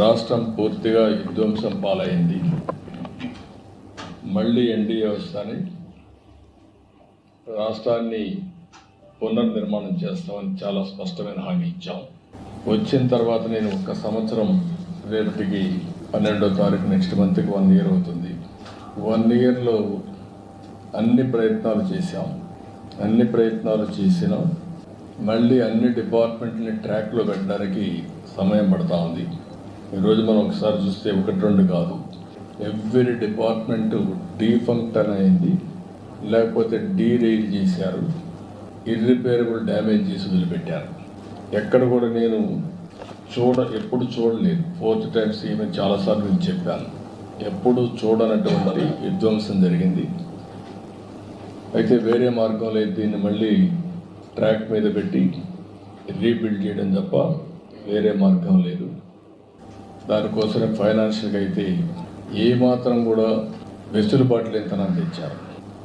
రాష్ట్రం పూర్తిగా విధ్వంసం పాలైంది. మళ్ళీ ఎన్డీఏ వస్తాని రాష్ట్రాన్ని పునర్నిర్మాణం చేస్తామని చాలా స్పష్టమైన హామీ ఇచ్చాం. వచ్చిన తర్వాత నేను ఒక్క సంవత్సరం రేపటికి 12వ తారీఖు నెక్స్ట్ మంత్కి 1 year అవుతుంది. 1 yearలో అన్ని ప్రయత్నాలు చేసినాం. మళ్ళీ అన్ని డిపార్ట్మెంట్ని ట్రాక్లో పెట్టడానికి సమయం పడతా ఉంది. ఈరోజు మనం ఒకసారి చూస్తే 1-2 కాదు, ఎవ్రీ డిపార్ట్మెంటు డీఫంక్షన్ అయింది, లేకపోతే డీరైల్ చేశారు, ఇర్రిపేరబుల్ డ్యామేజ్ చేసి వదిలిపెట్టారు. ఎక్కడ కూడా నేను ఎప్పుడు చూడలేదు. 4th time ఈవెన్ చాలాసార్లు నేను చెప్పాను, ఎప్పుడు చూడనటువంటి విధ్వంసం జరిగింది. అయితే వేరే మార్గం లేదు, దీన్ని మళ్ళీ ట్రాక్ మీద పెట్టి రీబిల్డ్ చేయడం తప్ప వేరే మార్గం లేదు. దానికోసమే ఫైనాన్షియల్గా అయితే ఏమాత్రం కూడా వెసులుబాటు లేనితనాన్ని తెచ్చారు.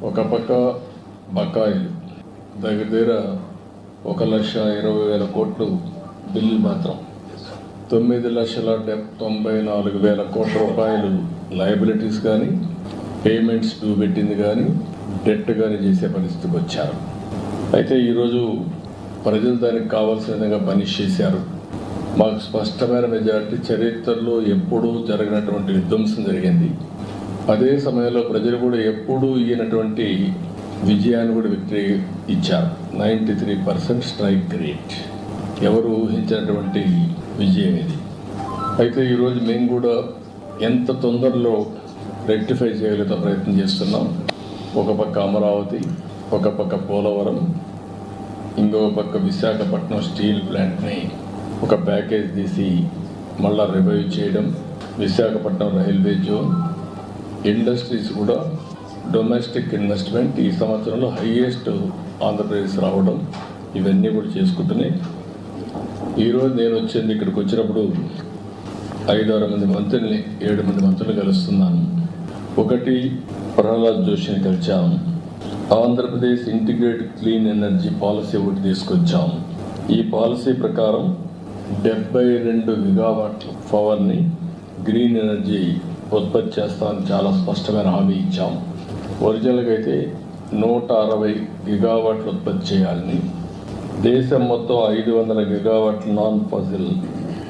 ఒక పక్క బకాయిలు దగ్గర 1,20,000 కోట్లు బిల్లు మాత్రం, 9,94,000 కోట్ల రూపాయలు లయబిలిటీస్ కానీ, పేమెంట్స్ డ్యూ పెట్టింది కానీ, డెట్ కానీ చేసే పరిస్థితికి వచ్చారు. అయితే ఈరోజు ప్రజలు దానికి కావాల్సిన విధంగా పనిష్ చేశారు. మాకు స్పష్టమైన మెజారిటీ, చరిత్రలో ఎప్పుడూ జరిగినటువంటి విధ్వంసం జరిగింది. అదే సమయంలో ప్రజలు కూడా ఎప్పుడూ ఈయనటువంటి విజయాన్ని కూడా విక్టరీ ఇచ్చారు. 93% స్ట్రైక్ రేట్, ఎవరు ఊహించినటువంటి విజయం ఇది. అయితే ఈరోజు మేము కూడా ఎంత తొందరలో రెక్టిఫై చేయగలిగే ప్రయత్నం చేస్తున్నాం. ఒక పక్క అమరావతి, ఒక పక్క పోలవరం, ఇంకొక పక్క విశాఖపట్నం స్టీల్ ప్లాంట్ని ఒక ప్యాకేజ్ తీసి మళ్ళా రివైవ్ చేయడం, విశాఖపట్నం రైల్వే జోన్, ఇండస్ట్రీస్ కూడా డొమెస్టిక్ ఇన్వెస్ట్మెంట్ ఈ సంవత్సరంలో హైయెస్ట్ ఆంధ్రప్రదేశ్ రావడం, ఇవన్నీ కూడా చేసుకుంటున్నాయి. ఈరోజు నేను వచ్చింది, ఇక్కడికి వచ్చినప్పుడు 5-6 మంది మంత్రుల్ని, 7 మంది మంత్రులు కలుస్తున్నాను. ఒకటి ప్రహ్లాద్ జోషిని కలిచాము. Andhra Pradesh integrated clean energy policy ఒకటి తీసుకొచ్చాము. ఈ పాలసీ ప్రకారం 72 గిగావాట్ల పవర్ని గ్రీన్ ఎనర్జీ ఉత్పత్తి చేస్తామని చాలా స్పష్టమైన హామీ ఇచ్చాం. ఒరిజినల్గా అయితే 160 గిగావాట్లు ఉత్పత్తి చేయాలని, దేశం మొత్తం 500 గిగావాట్ల non fossil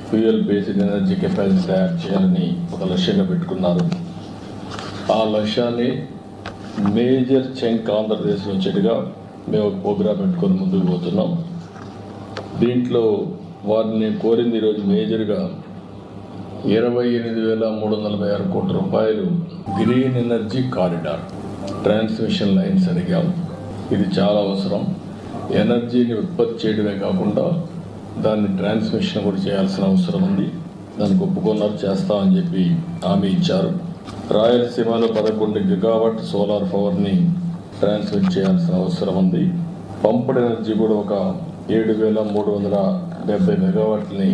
fuel based energy capacity తయారు చేయాలని ఒక లక్ష్యంగా పెట్టుకున్నారు. ఆ లక్ష్యాన్ని మేజర్ చంక్ ఆంధ్రప్రదేశ్లో వచ్చేట్టుగా మేము ఒక ప్రోగ్రాం పెట్టుకొని ముందుకు పోతున్నాం. దీంట్లో వారిని కోరింది ఈరోజు మేజర్గా 28,346 కోట్ల రూపాయలు green energy corridor transmission lines అడిగాం. ఇది చాలా అవసరం. ఎనర్జీని ఉత్పత్తి చేయడమే కాకుండా దాన్ని ట్రాన్స్మిషన్ కూడా చేయాల్సిన అవసరం ఉంది. దానికి ఒప్పుకున్నారు, చేస్తామని చెప్పి హామీ ఇచ్చారు. రాయలసీమలో 11 గిగావాట్ సోలార్ పవర్ని ట్రాన్స్మిట్ చేయాల్సిన అవసరం ఉంది. పంప్డ్ ఎనర్జీ కూడా ఒక 7,370 మెగావాట్లని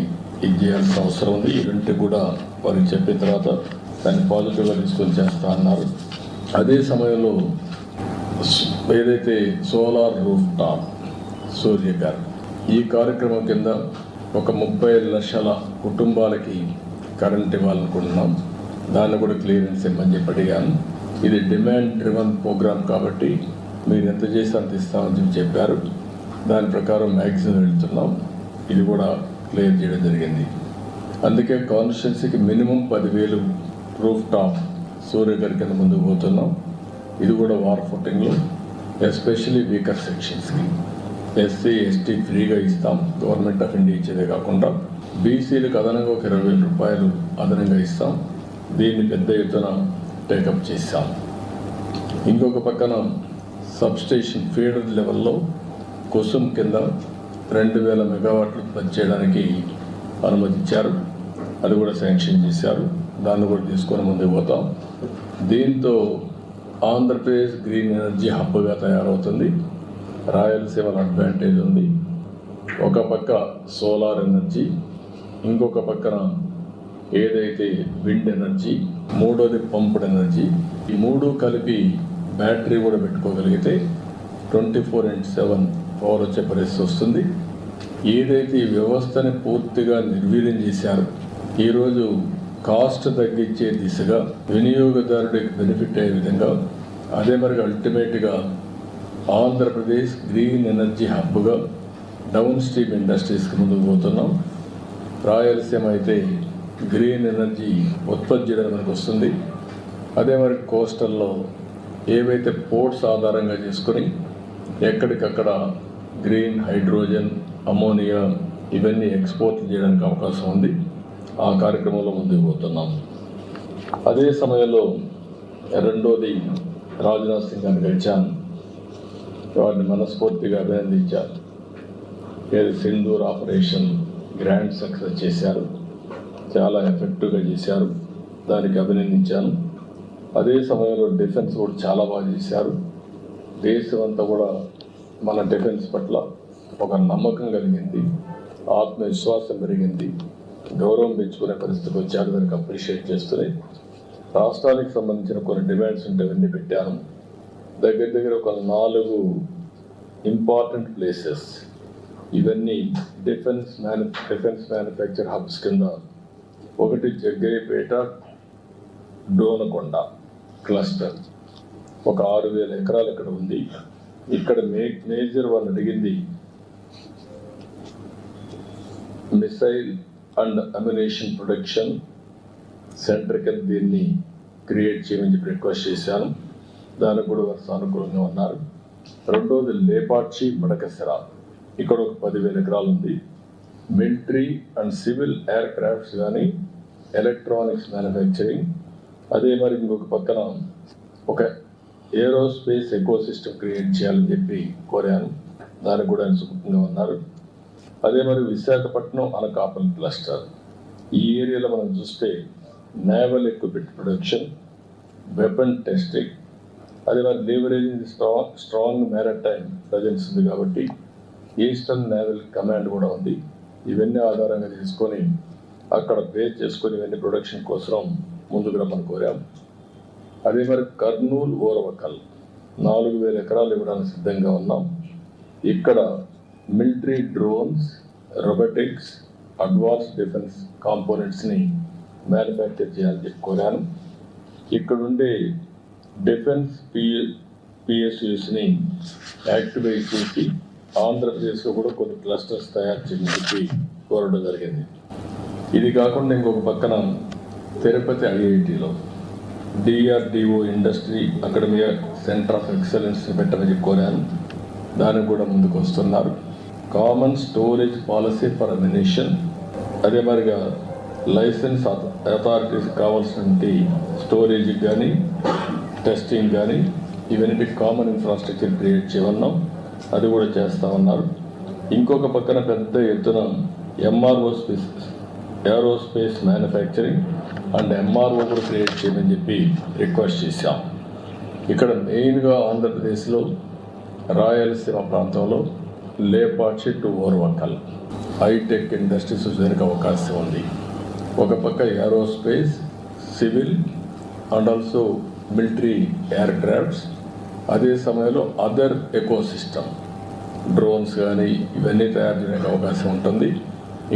ఇది చేయాల్సిన అవసరం ఉంది. ఈ రెండింటి కూడా వారికి చెప్పిన తర్వాత దాన్ని పాజిటివ్గా తీసుకొని చేస్తా అన్నారు. అదే సమయంలో ఏదైతే సోలార్ రూఫ్ టాప్ సూర్యగారు, ఈ కార్యక్రమం కింద ఒక 30 లక్షల కుటుంబాలకి కరెంట్ ఇవ్వాలనుకుంటున్నాం. దాన్ని కూడా క్లియరెన్స్ ఇవ్వమని చెప్పి అడిగాను. ఇది డిమాండ్ డ్రివన్ ప్రోగ్రామ్ కాబట్టి మీరు ఎంత చేసి అంత ఇస్తామని చెప్పారు. దాని ప్రకారం మ్యాక్సిమం వెళ్తున్నాం. ఇది కూడా క్లియర్ చేయడం జరిగింది. అందుకే కాన్స్టిట్యున్సీకి మినిమం 10,000 రూఫ్ టాప్ సూర్యగారి కింద ముందుకు పోతున్నాం. ఇది కూడా వార్ ఫుటింగ్లో, ఎస్పెషలీ వీకర్ సెక్షన్స్కి SC ST ఫ్రీగా ఇస్తాం. గవర్నమెంట్ ఆఫ్ ఇండియా ఇచ్చేదే కాకుండా బీసీలకు అదనంగా ఒక 20,000 రూపాయలు అదనంగా ఇస్తాం. దీన్ని పెద్ద ఎత్తున టేకప్ చేశాం. ఇంకొక పక్కన సబ్స్టేషన్ ఫీడర్ లెవెల్లో కుసుమ్ కింద 2,000 మెగావాట్లు ఉత్పత్తి చేయడానికి అనుమతించారు. అది కూడా శాంక్షన్ చేశారు. దాన్ని కూడా తీసుకొని ముందుకు పోతాం. దీంతో ఆంధ్రప్రదేశ్ గ్రీన్ ఎనర్జీ హబ్గా తయారవుతుంది. రాయలసీమలో అడ్వాంటేజ్ ఉంది. ఒక పక్క సోలార్ ఎనర్జీ, ఇంకొక పక్కన ఏదైతే విండ్ ఎనర్జీ, మూడోది పంప్డ్ ఎనర్జీ. ఈ మూడు కలిపి బ్యాటరీ కూడా పెట్టుకోగలిగితే 24/7 పవర్ వచ్చే పరిస్థితి వస్తుంది. ఏదైతే ఈ వ్యవస్థని పూర్తిగా నిర్వీర్యం చేశారు, ఈరోజు కాస్ట్ తగ్గించే దిశగా వినియోగదారుడికి బెనిఫిట్ అయ్యే విధంగా అదే మరి అల్టిమేట్గా ఆంధ్రప్రదేశ్ గ్రీన్ ఎనర్జీ హబ్గా డౌన్ స్ట్రీమ్ ఇండస్ట్రీస్కి ముందుకు పోతున్నాం. రాయలసీమ అయితే గ్రీన్ ఎనర్జీ ఉత్పత్తి చేయడం మనకు వస్తుంది. అదే మరి కోస్టల్లో ఏవైతే పోర్ట్స్ ఆధారంగా చేసుకొని ఎక్కడికక్కడ గ్రీన్ హైడ్రోజన్, అమోనియా ఇవన్నీ ఎక్స్పోర్ట్ చేయడానికి అవకాశం ఉంది. ఆ కార్యక్రమంలో ముందుకు పోతున్నాం. అదే సమయంలో రెండోది రాజ్నాథ్ సింగ్ గారిని కలిశాను. వారిని మనస్ఫూర్తిగా అభినందించారు. సింధూర్ ఆపరేషన్ గ్రాండ్ సక్సెస్ చేశారు, చాలా ఎఫెక్టివ్గా చేశారు, దానికి అభినందించాను. అదే సమయంలో డిఫెన్స్ కూడా చాలా బాగా చేశారు. దేశం అంతా కూడా మన డిఫెన్స్ పట్ల ఒక నమ్మకం కలిగింది, ఆత్మవిశ్వాసం పెరిగింది, గౌరవం పెంచుకునే పరిస్థితికి వచ్చారు. దానికి అప్రిషియేట్ చేస్తున్నాయి. రాష్ట్రానికి సంబంధించిన కొన్ని డిమాండ్స్ ఉంటే అవన్నీ పెట్టాను. దగ్గర ఒక 4 ఇంపార్టెంట్ ప్లేసెస్, ఇవన్నీ డిఫెన్స్ మ్యానుఫ్యాక్చర్ హబ్స్ కింద. ఒకటి జగ్గయ్యపేట డోనకొండ క్లస్టర్, ఒక 6,000 ఎకరాలు ఇక్కడ ఉంది. ఇక్కడ మేజర్ వాళ్ళు అడిగింది missile and ammunition production centre కింద దీన్ని క్రియేట్ చేయమని చెప్పి రిక్వెస్ట్ చేశాను. దానికి కూడా వారు సానుకూలంగా ఉన్నారు. రెండోది లేపాక్షి మడకసిర, ఇక్కడ ఒక 10,000 ఎకరాలు ఉంది. Military and civil air crafts కానీ ఎలక్ట్రానిక్స్ మ్యానుఫ్యాక్చరింగ్, అదే మరి ఇంకొక పక్కన ఒక ఏరోస్పేస్ ఎకో సిస్టమ్ క్రియేట్ చేయాలని చెప్పి కోరాను. దానికి కూడా సుఖంగా ఉన్నారు. అదే మరి విశాఖపట్నం అనకాపల్లి క్లస్టర్, ఈ ఏరియాలో మనం చూస్తే naval equipment production, weapon testing, అదే మరి లీవరేజింగ్ స్ట్రాంగ్ మ్యారిటైమ్ ప్రజెన్స్ ఉంది కాబట్టి ఈస్టర్న్ నేవల్ కమాండ్ కూడా ఉంది. ఇవన్నీ ఆధారంగా తీసుకొని అక్కడ బేస్ చేసుకొని ఇవన్నీ ప్రొడక్షన్ కోసం ముందుకు రమ్మని కోరాం. అదే మరి కర్నూలు ఓరవకల్ 4,000 ఎకరాలు ఇవ్వడానికి సిద్ధంగా ఉన్నాం. ఇక్కడ military drones, robotics, advance defence కాంపోనెంట్స్ని మ్యానుఫ్యాక్చర్ చేయాలని చెప్పి కోరాను. ఇక్కడుండే డిఫెన్స్ పిఎస్యూస్ని యాక్టివేట్ చేసి ఆంధ్రప్రదేశ్లో కూడా కొన్ని క్లస్టర్స్ తయారు చేయని చెప్పి కోరడం జరిగింది. ఇది కాకుండా ఇంకొక పక్కన తిరుపతి ఐఐటిలో DRDO industry academia centre of ఎక్సలెన్స్ని పెట్టమని చెప్పి కోరాను. దానికి కూడా ముందుకు వస్తున్నారు. Common storage policy for ammunition, అదే మరిగా లైసెన్స్ అథారిటీస్ కావాల్సినటువంటి స్టోరేజ్కి కానీ టెస్టింగ్ కానీ ఇవన్నీ కామన్ ఇన్ఫ్రాస్ట్రక్చర్ క్రియేట్ చేయమన్నాం. అది కూడా చేస్తూ ఉన్నారు. ఇంకొక పక్కన పెద్ద ఎత్తున ఏరోస్పేస్ మ్యానుఫ్యాక్చరింగ్ అండ్ ఎంఆర్ఓ కూడా క్రియేట్ చేయమని చెప్పి రిక్వెస్ట్ చేశాం. ఇక్కడ మెయిన్గా ఆంధ్రప్రదేశ్లో రాయలసీమ ప్రాంతంలో Lepakshi to Orvakal hi tech industries వచ్చేందుకు అవకాశం ఉంది. ఒక పక్క aerospace, civil and also military aircrafts, అదే సమయంలో అదర్ ఎకో సిస్టమ్ డ్రోన్స్ కానీ ఇవన్నీ తయారు చేయడానికి అవకాశం ఉంటుంది.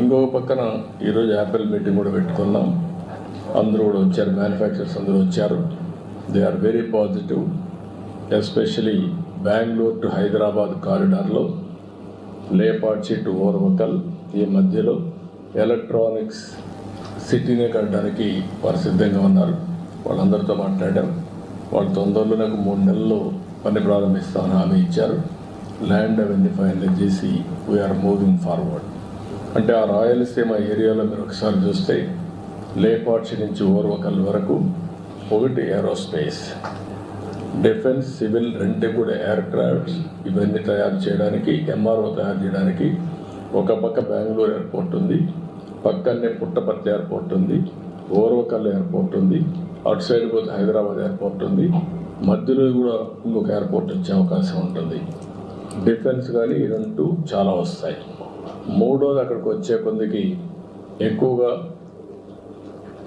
ఇంకొక పక్కన ఈరోజు యాపిల్ మీటింగ్ కూడా పెట్టుకున్నాం. అందరూ కూడా వచ్చారు, మ్యానుఫ్యాక్చరర్స్ అందరూ వచ్చారు. They are very positive. Especially Bengaluru to Hyderabad కారిడార్లో లేపాక్షి టు ఓర్వకల్ ఈ మధ్యలో ఎలక్ట్రానిక్స్ సిటీనే కట్టడానికి వారు సిద్ధంగా ఉన్నారు. వాళ్ళందరితో మాట్లాడాం. వాళ్ళు తొందరలో నాకు 3 నెలల్లో పని ప్రారంభిస్తామని హామీ ఇచ్చారు. ల్యాండ్ అవన్నీ ఫైనలైజ్ చేసి వీఆర్ మూవింగ్ ఫార్వర్డ్. అంటే ఆ రాయలసీమ ఏరియాలో మీరు ఒకసారి చూస్తే లేపాక్షి నుంచి ఓర్వకల్ వరకు ఒకటి ఏరోస్పేస్, డిఫెన్స్, సివిల్ రెండే కూడా ఎయిర్ క్రాఫ్ట్స్ ఇవన్నీ తయారు చేయడానికి, ఎంఆర్ఓ తయారు చేయడానికి ఒక పక్క బెంగళూరు ఎయిర్పోర్ట్ ఉంది, పక్కనే పుట్టపర్తి ఎయిర్పోర్ట్ ఉంది, ఓర్వకల్ ఎయిర్పోర్ట్ ఉంది, అటు సైడ్ పోతే హైదరాబాద్ ఎయిర్పోర్ట్ ఉంది, మధ్యలో కూడా ఇంకొక ఎయిర్పోర్ట్ వచ్చే అవకాశం ఉంటుంది. డిఫెన్స్ కానీ ఈ 2 చాలా వస్తాయి. మూడోది అక్కడికి వచ్చే కొందికి ఎక్కువగా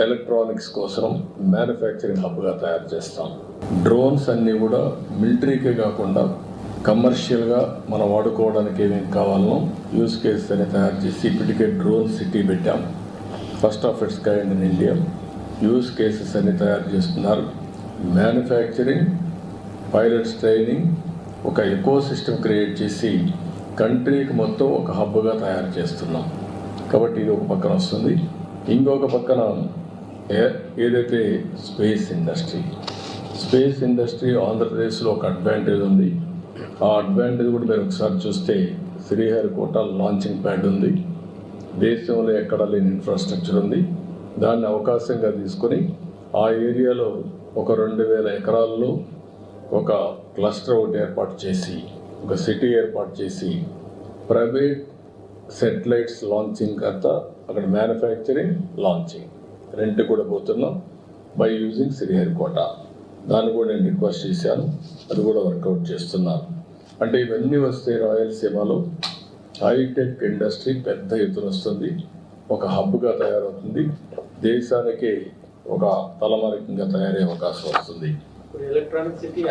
ఎలక్ట్రానిక్స్ కోసం మ్యానుఫ్యాక్చరింగ్ హబ్గా తయారు చేస్తాం. డ్రోన్స్ అన్నీ కూడా మిలిటరీకే కాకుండా కమర్షియల్గా మనం వాడుకోవడానికి ఏమేమి కావాలనో యూస్ కేస్ అని తయారు చేసి ఇప్పటికే డ్రోన్ సిటీ పెట్టాం. First of it's kind in India. Use cases అన్ని తయారు చేస్తున్నారు. మ్యానుఫ్యాక్చరింగ్, పైలట్స్ ట్రైనింగ్, ఒక ఎకో సిస్టమ్ క్రియేట్ చేసి కంట్రీకి మొత్తం ఒక హబ్గా తయారు చేస్తున్నాం. కాబట్టి ఇది ఒక పక్కన వస్తుంది. ఇంకొక పక్కన ఏదైతే స్పేస్ ఇండస్ట్రీ ఆంధ్రప్రదేశ్లో ఒక అడ్వాంటేజ్ ఉంది. ఆ అడ్వాంటేజ్ కూడా మీరు ఒకసారి చూస్తే శ్రీహరికోట లాంచింగ్ ప్యాడ్ ఉంది. దేశంలో ఎక్కడ లేని ఇన్ఫ్రాస్ట్రక్చర్ ఉంది. దాన్ని అవకాశంగా తీసుకొని ఆ ఏరియాలో ఒక 2000 ఎకరాల్లో ఒక క్లస్టర్ ఒకటి ఏర్పాటు చేసి, ఒక సిటీ ఏర్పాటు చేసి, ప్రైవేట్ సెటిలైట్స్ లాంచింగ్ అంతా అక్కడ మ్యానుఫ్యాక్చరింగ్, లాంచింగ్ రెంట్ కూడా పోతున్నాం బై యూజింగ్ శ్రీహరికోట. దాన్ని కూడా నేను రిక్వెస్ట్ చేశాను, అది కూడా వర్కౌట్ చేస్తున్నాను. అంటే ఇవన్నీ వస్తే రాయలసీమలో హైటెక్ ఇండస్ట్రీ పెద్ద ఎత్తున వస్తుంది, ఒక హబ్గా తయారవుతుంది, దేశానికి ఒక తలమానికంగా తయారయ్యే అవకాశం వస్తుంది. ఎలక్ట్రానిక్ సిటీ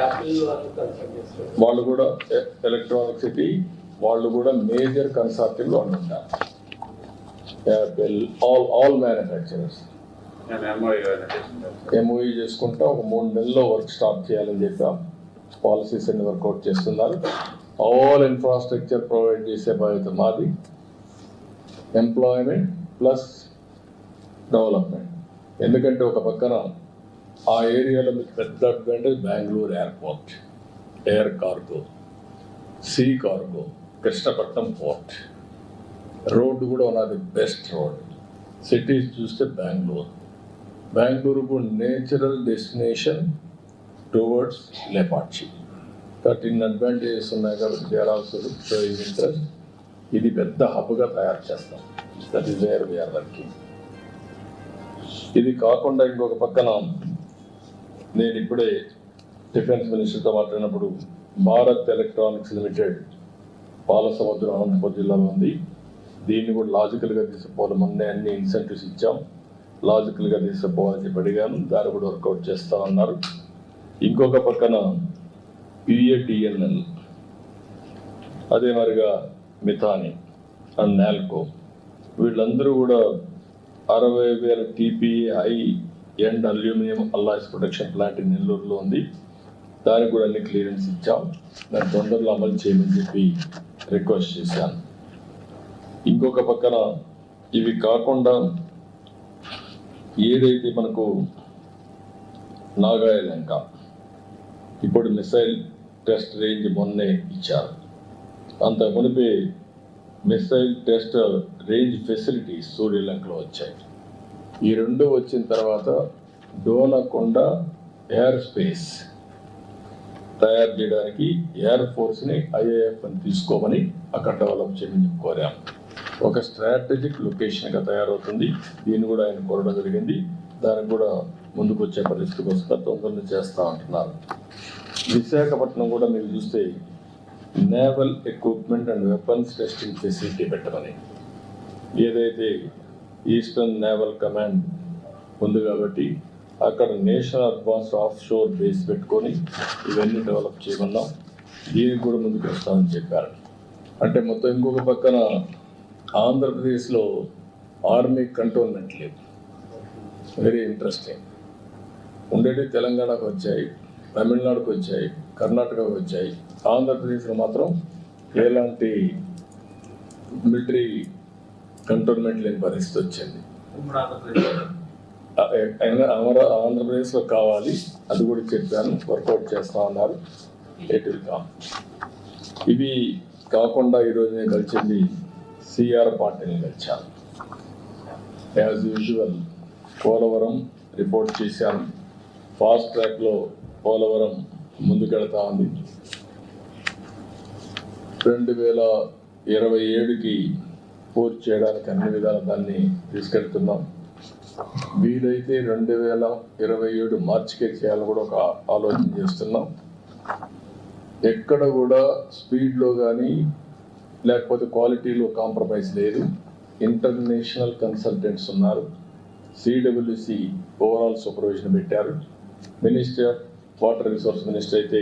వాళ్ళు కూడా ఎలక్ట్రానిక్ సిటీ వాళ్ళు కూడా మేజర్ కన్సార్టియంలో ఉంటారు. ఆల్ మ్యానుఫ్యాక్చరర్స్ ఎంఓఈ చేసుకుంటా ఒక 3 నెలల్లో వర్క్ స్టార్ట్ చేయాలని చెప్పాం. పాలసీస్ అన్ని వర్కౌట్ చేస్తున్నారు. ఆల్ ఇన్ఫ్రాస్ట్రక్చర్ ప్రొవైడ్ చేసే బాధ్యత మాది. Employment plus development. ఎందుకంటే ఒక పక్కన ఆ ఏరియాలో మీకు పెద్ద advantage Bengaluru airport, air cargo, sea cargo, Krishnapatnam port, road కూడా one of the best road. Cities చూస్తే బెంగళూరుకు నేచురల్ డెస్టినేషన్ టువర్డ్స్ లేపాక్షి. కాబట్టి ఇన్ని అడ్వాంటేజెస్ ఉన్నాయి కాబట్టి they are also showing interest. ఇది పెద్ద హబ్గా తయారు చేస్తాం. That is where we're working. ఇది కాకుండా ఇంకొక పక్కన నేను ఇప్పుడే డిఫెన్స్ మినిస్టర్తో మాట్లాడినప్పుడు భారత్ ఎలక్ట్రానిక్స్ లిమిటెడ్ పాలసముద్రం అనంతపురం జిల్లాలో ఉంది. దీన్ని కూడా లాజికల్గా తీసుకుపోవాలి. మొన్నే అన్ని ఇన్సెంటివ్స్ ఇచ్చాం, లాజికల్గా తీసుకుపోవాలని చెప్పి అడిగాను. దాన్ని కూడా వర్కౌట్ చేస్తామన్నారు. ఇంకొక పక్కన యుఏటిఎన్ఎల్, అదే మరిగా మిథాని అండ్ నాల్కో, వీళ్ళందరూ కూడా 60,000 TPA high end aluminium alloys production plant నెల్లూరులో ఉంది. దానికి కూడా అన్ని క్లియరెన్స్ ఇచ్చాం. దాన్ని తొందరలో అమలు చేయమని చెప్పి రిక్వెస్ట్ చేశాను. ఇంకొక పక్కన ఇవి కాకుండా ఏదైతే మనకు నాగాయలంక ఇప్పుడు మిసైల్ టెస్ట్ రేంజ్ మొన్నే ఇచ్చారు. అంత మునిపే మిసైల్ టెస్ట్ రేంజ్ ఫెసిలిటీస్ సూర్యలంకలో వచ్చాయి. ఈ రెండు వచ్చిన తర్వాత డోనకొండ ఎయిర్ స్పేస్ తయారు చేయడానికి ఎయిర్ ఫోర్స్ని IAF అని తీసుకోమని అక్కడ డెవలప్ చేయమని కోరాం. ఒక స్ట్రాటజిక్ లొకేషన్గా తయారవుతుంది. దీన్ని కూడా ఆయన కోరడం జరిగింది. దానికి కూడా ముందుకు వచ్చే పరిస్థితికి వస్తే తొందరగా చేస్తూ ఉంటున్నారు. విశాఖపట్నం కూడా మీరు చూస్తే naval equipment and weapons testing facility పెట్టమని, ఏదైతే ఈస్టర్న్ నేవల్ కమాండ్ ఉంది కాబట్టి అక్కడ national advanced of sure base పెట్టుకొని ఇవన్నీ డెవలప్ చేయమన్నాం. దీనికి కూడా ముందుకు వస్తామని చెప్పారు. అంటే మొత్తం ఇంకొక పక్కన ఆంధ్రప్రదేశ్లో ఆర్మీ కంటోన్మెంట్ లేవు. Very interesting. ఉండేవి తెలంగాణకు వచ్చాయి, తమిళనాడుకు వచ్చాయి, కర్ణాటకకు వచ్చాయి. ఆంధ్రప్రదేశ్లో మాత్రం ఎలాంటి మిలిటరీ కంటోన్మెంట్ లేని పరిస్థితి వచ్చింది. ఆంధ్రప్రదేశ్లో కావాలి, అది కూడా చెప్పాను, వర్కౌట్ చేస్తా ఉన్నారు. ఇవి కాకుండా ఈరోజు నేను కలిసింది సిఆర్ పార్టీని కలిశాను. యాజ్ యూజువల్ పోలవరం రిపోర్ట్ చేశాను. ఫాస్ట్ ట్రాక్లో పోలవరం ముందుకెళ్తా ఉంది. 2027కి పూర్తి చేయడానికి అన్ని విధాలు దాన్ని తీసుకెళ్తున్నాం. వీలైతే 2027 మార్చికే చేయాలని కూడా ఒక ఆలోచన చేస్తున్నాం. ఎక్కడ కూడా స్పీడ్లో కానీ లేకపోతే క్వాలిటీలో కాంప్రమైజ్ లేదు. ఇంటర్నేషనల్ కన్సల్టెంట్స్ ఉన్నారు. CWC ఓవరాల్ సూపర్విజన్ పెట్టారు. Ministry of water resource minister అయితే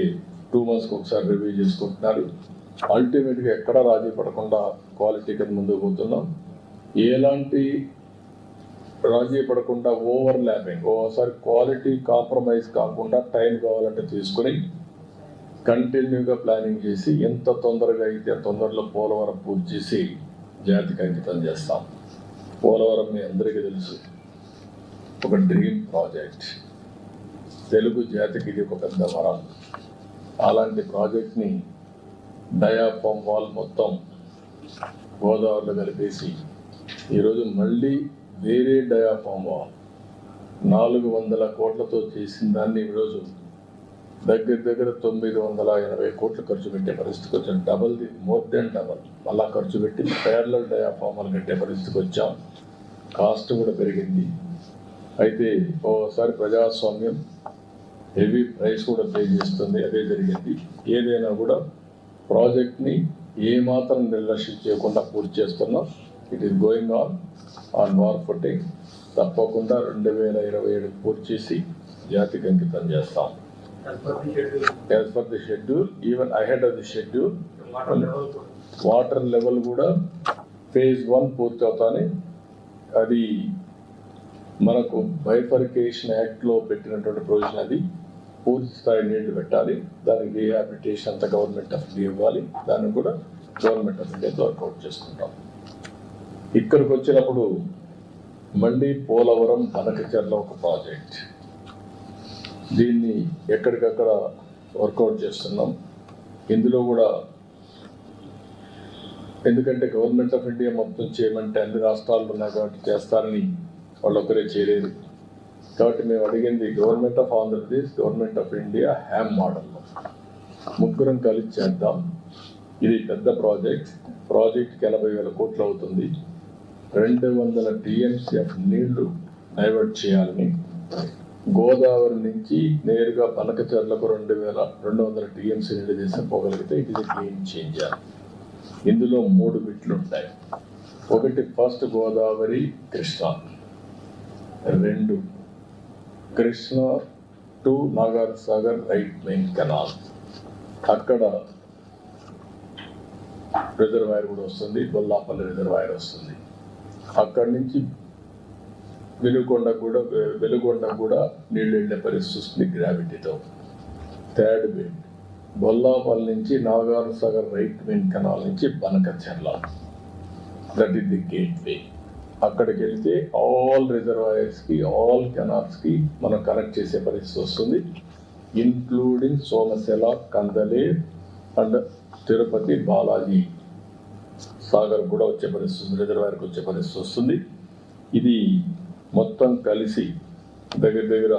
2 monthsకి ఒకసారి రివ్యూ చేసుకుంటున్నారు. అల్టిమేట్గా ఎక్కడా రాజీ పడకుండా క్వాలిటీ కింద ముందుకు పోతున్నాం. ఎలాంటి రాజీ పడకుండా ఓవర్ ల్యాపింగ్, ఓసారి క్వాలిటీ కాంప్రమైజ్ కాకుండా టైం కావాలంటే తీసుకుని కంటిన్యూగా ప్లానింగ్ చేసి ఎంత తొందరగా అయితే తొందరలో పోలవరం పూర్తి చేసి జాతికి అంకితం చేస్తాం. పోలవరం మీ అందరికీ తెలుసు, ఒక డ్రీమ్ ప్రాజెక్ట్. తెలుగు జాతికి ఇది ఒక పెద్ద వరం. అలాంటి ప్రాజెక్ట్ని డయాఫామ్ వాల్ మొత్తం గోదావరిలో కలిపేసి ఈరోజు మళ్ళీ వేరే డయాఫామ్ వాల్ 400 కోట్లతో చేసిన దాన్ని ఈరోజు దగ్గర 980 కోట్లు ఖర్చు పెట్టే పరిస్థితికి వచ్చాం. మోర్ దెన్ డబల్ అలా ఖర్చు పెట్టి ప్యారలల్ డయాఫామ్లు కట్టే పరిస్థితికి వచ్చాం. కాస్ట్ కూడా పెరిగింది. అయితే ఓసారి ప్రజాస్వామ్యం హెవీ ప్రైస్ కూడా పే చేస్తుంది, అదే జరిగింది. ఏదైనా కూడా ప్రాజెక్ట్ని ఏమాత్రం నిర్లక్ష్యం చేయకుండా పూర్తి చేస్తున్నాం. It is going on war footing. తప్పకుండా 2027 పూర్తి చేసి జాతికి అంకితం చేస్తాం. As per the schedule, even ahead of the schedule. Water level కూడా ఫేజ్ 1 పూర్తి అవుతానే. అది మనకు బైఫర్కేషన్ యాక్ట్లో పెట్టినటువంటి ప్రొవిజన్. అది పూర్తి స్థాయి నీళ్లు పెట్టాలి. దానికి రీహాబిలిటేషన్ అంతా గవర్నమెంట్ ఆఫ్ ఇండియా ఇవ్వాలి. దాన్ని కూడా గవర్నమెంట్ ఆఫ్ ఇండియాతో వర్కౌట్ చేసుకుంటాం. ఇక్కడికి వచ్చినప్పుడు మళ్ళీ పోలవరం బనకచెర్ల ఒక ప్రాజెక్ట్. దీన్ని ఎక్కడికక్కడ వర్కౌట్ చేస్తున్నాం. ఇందులో కూడా ఎందుకంటే గవర్నమెంట్ ఆఫ్ ఇండియా మొత్తం చేయమంటే అన్ని రాష్ట్రాలు ఉన్నాయి కాబట్టి చేస్తారని వాళ్ళు ఒకరే చేయలేరు. కాబట్టి మేము అడిగింది government of Andhra Pradesh, government of India ham మోడల్లో ముగ్గురం కలిసి చేద్దాం. ఇది పెద్ద ప్రాజెక్ట్కి 80,000 కోట్లు అవుతుంది. 200 TMCF నీళ్లు డైవర్ట్ చేయాలని, గోదావరి నుంచి నేరుగా బనకచెర్లకు 200 TMC నీళ్లు తీసుకుపోగలిగితే ఇట్ ఈస్ క్లీన్ చేంజర్. ఇందులో 3 బిట్లు ఉంటాయి. ఒకటి first Godavari Krishna, 2 Krishna to Nagarjuna Sagar right main canal. అక్కడ రిజర్వాయర్ కూడా వస్తుంది, గొల్లాపల్లి రిజర్వాయర్ వస్తుంది. అక్కడి నుంచి వెలుగొండ కూడా నీళ్ళు వెళ్ళే పరిస్థితి వస్తుంది గ్రావిటీతో. థర్డ్ బిట్ గొల్లాపల్లి నుంచి Nagarjuna Sagar right main canal నుంచి Banakacherla. That is the gateway. అక్కడికి వెళ్తే ఆల్ రిజర్వాయర్స్కి, ఆల్ కెనాల్స్కి మనం కనెక్ట్ చేసే పరిస్థితి వస్తుంది. ఇన్క్లూడింగ్ సోమశిల, కందలేర్ అండ్ తిరుపతి బాలాజీ సాగర్ కూడా వచ్చే పరిస్థితి, రిజర్వాయర్కి వచ్చే పరిస్థితి వస్తుంది. ఇది మొత్తం కలిసి దగ్గర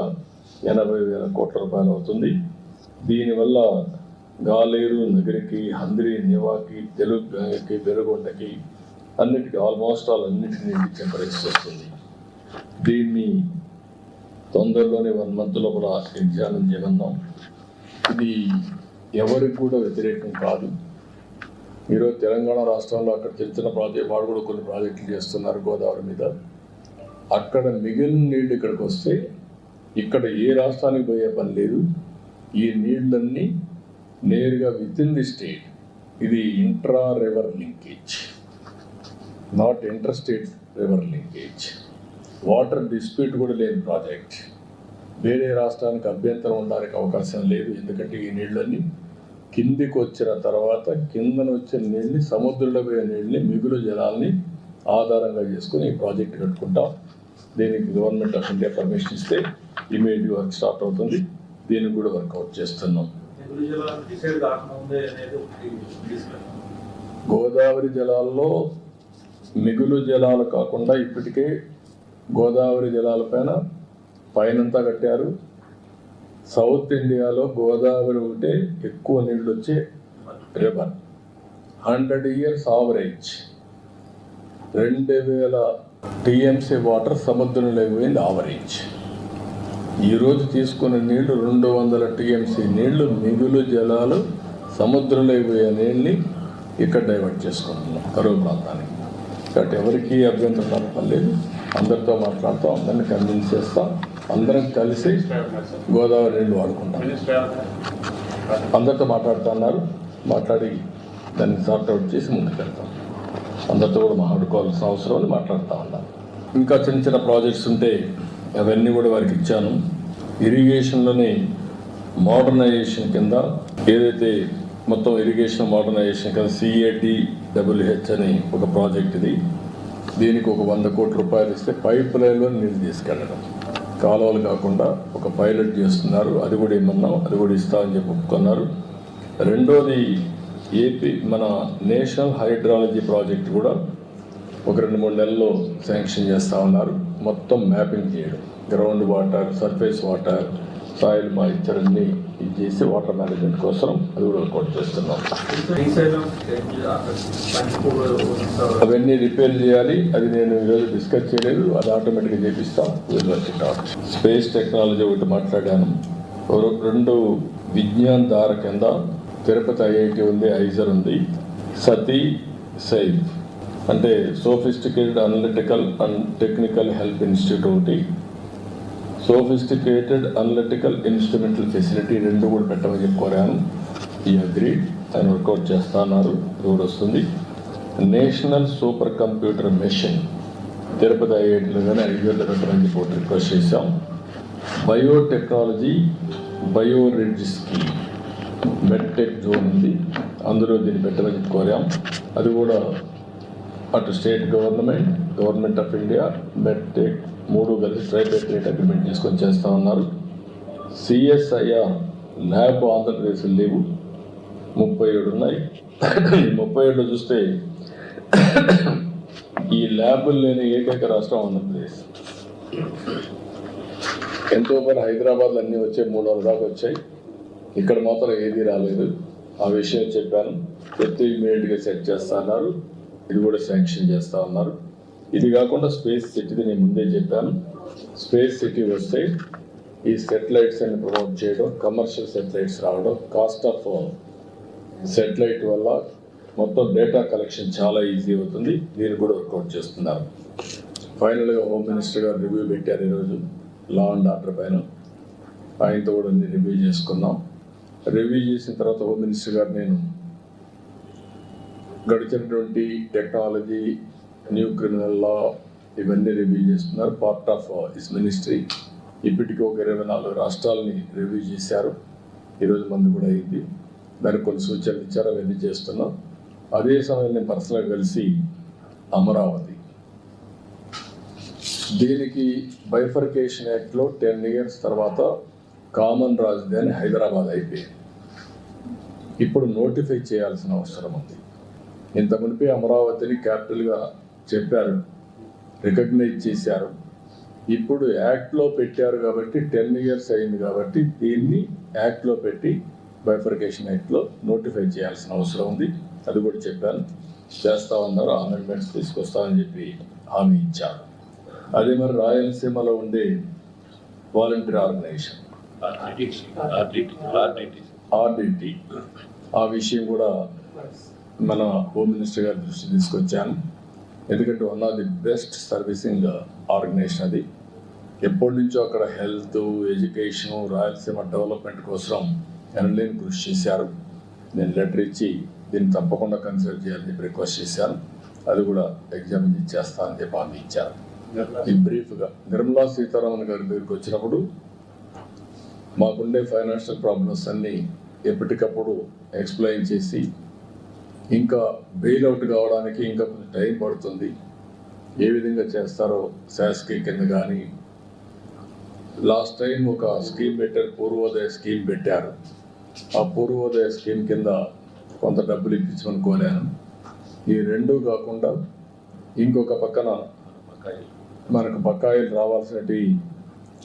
80,000 కోట్ల రూపాయలు అవుతుంది. దీనివల్ల గాలేరు నగరికి, హంద్రి నివాకి, తెలుగు గంగకి, వెలుగొండకి అన్నిటికీ అన్నిటినీ ఇచ్చే పరిస్థితి వస్తుంది. దీన్ని తొందరలోనే 1 month లోపల ఎగ్జామిన్ చేయమన్నాం. ఇది ఎవరికి కూడా వ్యతిరేకం కాదు. ఈరోజు తెలంగాణ రాష్ట్రంలో అక్కడ చిన్న ప్రాజెక్ట్ వాడు కూడా కొన్ని ప్రాజెక్టులు చేస్తున్నారు గోదావరి మీద. అక్కడ మిగిలిన నీళ్ళు ఇక్కడికి వస్తే ఇక్కడ ఏ రాష్ట్రానికి పోయే పని లేదు. ఈ నీళ్ళన్నీ నేరుగా విత్ ఇన్ ది స్టేట్. ఇది intra river linkage, not inter state river linkage. Water dispute కూడా లేని ప్రాజెక్ట్. వేరే రాష్ట్రానికి అభ్యంతరం ఉండడానికి అవకాశం లేదు. ఎందుకంటే ఈ నీళ్ళన్నీ కిందికి వచ్చిన తర్వాత కిందన వచ్చిన నీళ్ళని, సముద్రంలో పోయే నీళ్ళని, మిగులు జలాల్ని ఆధారంగా చేసుకుని ఈ ప్రాజెక్ట్ కట్టుకుంటాం. దీనికి గవర్నమెంట్ ఆఫ్ ఇండియా పర్మిషన్ ఇస్తే ఇమీడియట్ వర్క్ స్టార్ట్ అవుతుంది. దీన్ని కూడా వర్కౌట్ చేస్తున్నాం. గోదావరి జలాల్లో మిగులు జలాలు కాకుండా ఇప్పటికే గోదావరి జలాలపైన పైనంతా కట్టారు. సౌత్ ఇండియాలో గోదావరి ఒకటే ఎక్కువ నీళ్ళు వచ్చే river. 100 years average 2000 TMC water సముద్రంలోకి పోయింది యావరేజ్. ఈరోజు తీసుకున్న నీళ్లు 200 TMC నీళ్లు, మిగులు జలాలు సముద్రంలోకి పోయే నీళ్ళని ఇక్కడ డైవర్ట్ చేసుకుంటున్నాం కరువు ప్రాంతానికి. కాబట్టి ఎవరికి అభ్యంతరం పర్లేదు. అందరితో మాట్లాడతాం, అందరిని కన్విన్స్ చేస్తాం. అందరం కలిసి గోదావరి నీళ్ళు వాడుకుంటాం. అందరితో మాట్లాడుతున్నారు, మాట్లాడి దాన్ని సార్ట్అవుట్ చేసి ముందుకు వెళ్తాం. అందరితో కూడా మాట్లాడుకోవాల్సిన అవసరం అని మాట్లాడుతూ ఉన్నారు. ఇంకా చిన్న చిన్న ప్రాజెక్ట్స్ ఉంటే అవన్నీ కూడా వారికి ఇచ్చాను. ఇరిగేషన్లోనే మోడర్నైజేషన్ కింద ఏదైతే మొత్తం ఇరిగేషన్ మోడర్నైజేషన్ కింద CATWH అని ఒక ప్రాజెక్ట్ ఇది. దీనికి ఒక 100 కోట్ల రూపాయలు ఇస్తే పైప్ లైన్లో నీళ్ళు తీసుకెళ్ళడం, కాలువలు కాకుండా ఒక పైలట్ చేస్తున్నారు. అది కూడా ఇమ్మన్నాం, అది కూడా ఇస్తామని చెప్పి ఒప్పుకున్నారు. రెండోది ఏపీ మన నేషనల్ హైడ్రాలజీ ప్రాజెక్ట్ కూడా ఒక 2-3 నెలల్లో శాంక్షన్ చేస్తూ ఉన్నారు. మొత్తం మ్యాపింగ్ చేయడం, ground water, surface water, soil moisture అన్ని ఇది చేసి వాటర్ మేనేజ్మెంట్ కోసం అది కూడా వర్కౌట్ చేస్తున్నాం. అవన్నీ రిపేర్ చేయాలి. అది నేను ఈరోజు డిస్కస్ చేయలేదు, అది ఆటోమేటిక్గా చేపిస్తాం. స్పేస్ టెక్నాలజీ ఒకటి మాట్లాడాను. 2 విజ్ఞాన్ ధార కింద తిరుపతి IIT ఉంది, ఐజర్ ఉంది, సతీ సైఫ్ అంటే sophisticated analytical and technical help institute ఒకటి, సోఫిస్టికేటెడ్ అనలిటికల్ ఇన్స్ట్రుమెంటల్ ఫెసిలిటీ 2 కూడా పెట్టమని చెప్పి కోరాను. ఈ అగ్రీడ్, ఆయన వర్కౌట్ చేస్తా అన్నారు, ఇది కూడా వస్తుంది. National super computer machine Tirupati IITలో కానీ ఐజర్లో పెట్టమని చెప్పి ఒకటి రిక్వెస్ట్ చేశాం. Biotechnology bioridge scheme medtech zone ఉంది, అందులో దీన్ని పెట్టమని చెప్పి కోరాం. అది కూడా అటు state government of India, medtech 3 కలిసి ట్రైపేటరేట్ అగ్రిమెంట్ తీసుకొని చేస్తూ ఉన్నారు. CSIR ల్యాబ్ ఆంధ్రప్రదేశ్ లేవు, 37 ఉన్నాయి. 37లో చూస్తే ఈ ల్యాబులు లేని ఏకైక రాష్ట్రం ఆంధ్రప్రదేశ్. ఎంతో పని హైదరాబాద్లో అన్నీ వచ్చాయి, 300 దాకా వచ్చాయి. ఇక్కడ మాత్రం ఏదీ రాలేదు. ఆ విషయం చెప్పాను, ప్రతి ఇమీడియట్గా సెట్ చేస్తా అన్నారు, ఇది కూడా శాంక్షన్ చేస్తూ ఉన్నారు. ఇది కాకుండా స్పేస్ సిటీది నేను ముందే చెప్పాను. స్పేస్ సిటీ వస్తే ఈ సెటిలైట్స్ అని ప్రమోట్ చేయడం, కమర్షియల్ సెటిలైట్స్ రావడం, కాస్ట్ ఆఫ్ సెటిలైట్ వల్ల మొత్తం డేటా కలెక్షన్ చాలా ఈజీ అవుతుంది. దీన్ని కూడా వర్కౌట్ చేస్తున్నారు. ఫైనల్గా హోమ్ మినిస్టర్ గారు రివ్యూ పెట్టారు ఈరోజు లా అండ్ ఆర్డర్ పైన. ఆయనతో కూడా రివ్యూ చేసుకున్నాం. రివ్యూ చేసిన తర్వాత హోమ్ మినిస్టర్ గారు నేను గడిచినటువంటి టెక్నాలజీ, న్యూ క్రిమినల్ లా ఇవన్నీ రివ్యూ చేస్తున్నారు. Part of his ministry. ఇప్పటికీ ఒక 24 రాష్ట్రాలని రివ్యూ చేశారు. ఈరోజు మంది కూడా అయింది. దానికి కొన్ని సూచనలు ఇచ్చారు, అవన్నీ చేస్తున్నాం. అదే సమయంలో నేను పర్సనల్గా కలిసి అమరావతి దీనికి బైఫర్కేషన్ యాక్ట్లో 10 years తర్వాత కామన్ రాజధాని హైదరాబాద్ అయిపోయింది. ఇప్పుడు నోటిఫై చేయాల్సిన అవసరం ఉంది. ఇంత మునిపే అమరావతిని క్యాపిటల్గా చెప్పారు, రికగ్నైజ్ చేశారు. ఇప్పుడు యాక్ట్లో పెట్టారు కాబట్టి 10 years అయింది కాబట్టి దీన్ని యాక్ట్లో పెట్టి బైఫర్కేషన్ యాక్ట్లో నోటిఫై చేయాల్సిన అవసరం ఉంది. అది కూడా చెప్పాను, చేస్తా ఉన్నారు. అమెండ్మెంట్స్ తీసుకొస్తామని చెప్పి హామీ ఇచ్చారు. అదే మరి రాయలసీమలో ఉండే వాలంటీర్ ఆర్గనైజేషన్ RDT ఆ విషయం కూడా మన హోమ్ మినిస్టర్ గారి దృష్టి తీసుకొచ్చాను. ఎందుకంటే one of the best servicing organisation అది. ఎప్పటి నుంచో అక్కడ హెల్త్, ఎడ్యుకేషను, రాయలసీమ డెవలప్మెంట్ కోసం ఎనలేని కృషి చేశారు. నేను లెటర్ ఇచ్చి దీన్ని తప్పకుండా కన్సిడర్ చేయాలని చెప్పి రిక్వెస్ట్ చేశాను. అది కూడా ఎగ్జామిన్ చేస్తానని చెప్పి హామీ ఇచ్చారు. ఈ బ్రీఫ్గా నిర్మలా సీతారామన్ గారి దగ్గరికి వచ్చినప్పుడు మాకుండే ఫైనాన్షియల్ ప్రాబ్లమ్స్ అన్నీ ఎప్పటికప్పుడు ఎక్స్ప్లెయిన్ చేసి, ఇంకా బెయిల్అవుట్ కావడానికి ఇంకా కొంచెం టైం పడుతుంది, ఏ విధంగా చేస్తారో శాసకీయ కింద కానీ, లాస్ట్ టైం ఒక స్కీమ్ పెట్టారు, పూర్వోదయ స్కీమ్ పెట్టారు. ఆ పూర్వోదయ స్కీమ్ కింద కొంత డబ్బులు ఇప్పించమని కోరాను. ఈ రెండు కాకుండా ఇంకొక పక్కన మనకు బకాయిలు రావాల్సినవి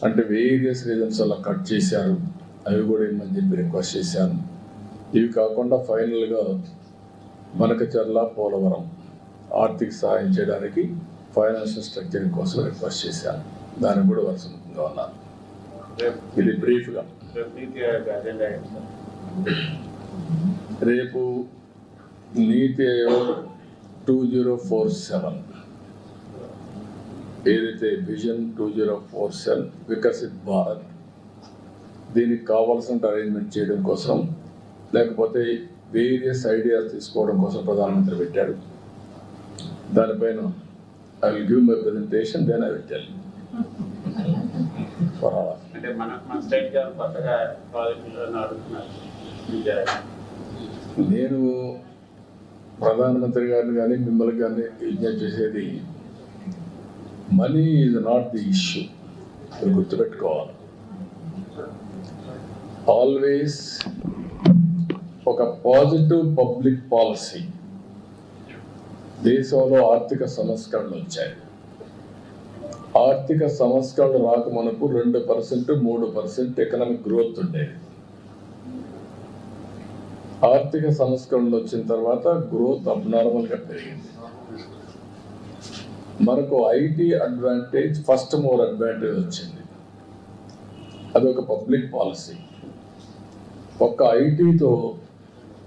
అంటే వేరియస్ రీజన్స్ వల్ల కట్ చేశారు, అవి కూడా ఇమ్మని చెప్పి రిక్వెస్ట్ చేశాను. ఇవి కాకుండా ఫైనల్గా మనకచర్ల, పోలవరం ఆర్థిక సహాయం చేయడానికి ఫైనాన్షియల్ స్ట్రక్చరింగ్ కోసం రిక్వెస్ట్ చేశాను. దానికి కూడా వరుసగా ఉన్నాను. ఇది బ్రీఫ్గా. రేపు నీతి ఆయోగ్ 2047 ఏదైతే విజన్ 2047 వికసిత్ భారత్, దీనికి కావాల్సిన అరేంజ్మెంట్ చేయడం కోసం, లేకపోతే వేరియస్ ఐడియాస్ తీసుకోవడం కోసం ప్రధానమంత్రి పెట్టాడు. దానిపైన I will give my presentation, then I will tell you. For all of you. అంటే మన స్టేట్ గారు కొత్తగా ప్రాజెక్టులను అడుగుతున్నారు. నేను ప్రధానమంత్రి గారిని కానీ మిమ్మల్ని కానీ విజ్ఞప్తి చేసేది, money is not the issue. మీరు గుర్తుపెట్టుకోవాలి, ఆల్వేస్ ఒక పాజిటివ్ పబ్లిక్ పాలసీ. దేశంలో ఆర్థిక సంస్కరణలు వచ్చాయి. ఆర్థిక సంస్కరణలు రాకమునకు 2%, 3% ఎకనామిక్ గ్రోత్ ఉండేది. ఆర్థిక సంస్కరణలు వచ్చిన తర్వాత గ్రోత్ అబ్నార్మల్గా పెరిగింది. మనకు IT advantage, first more advantage వచ్చింది. అదొక పబ్లిక్ పాలసీ. ఒక్క ఐటీతో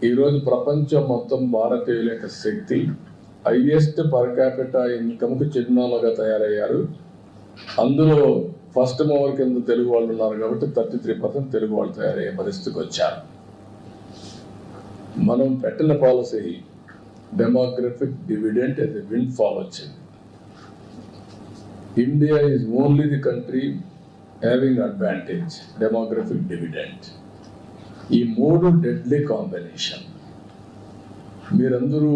ఈరోజు ప్రపంచం మొత్తం భారతీయుల యొక్క శక్తి, హైయెస్ట్ పర్ క్యాపిటల్ ఇన్కమ్కి చిరునామాగా తయారయ్యారు. అందులో ఫస్ట్ మూవర్ కింద తెలుగు వాళ్ళు ఉన్నారు కాబట్టి 33% తెలుగు వాళ్ళు తయారయ్యే పరిస్థితికి వచ్చారు. మనం పెట్టిన policy demographic dividend as a windfall వచ్చింది. India is only the country having advantage, demographic dividend. ఈ 3 డెడ్లీ కాంబినేషన్. మీరందరూ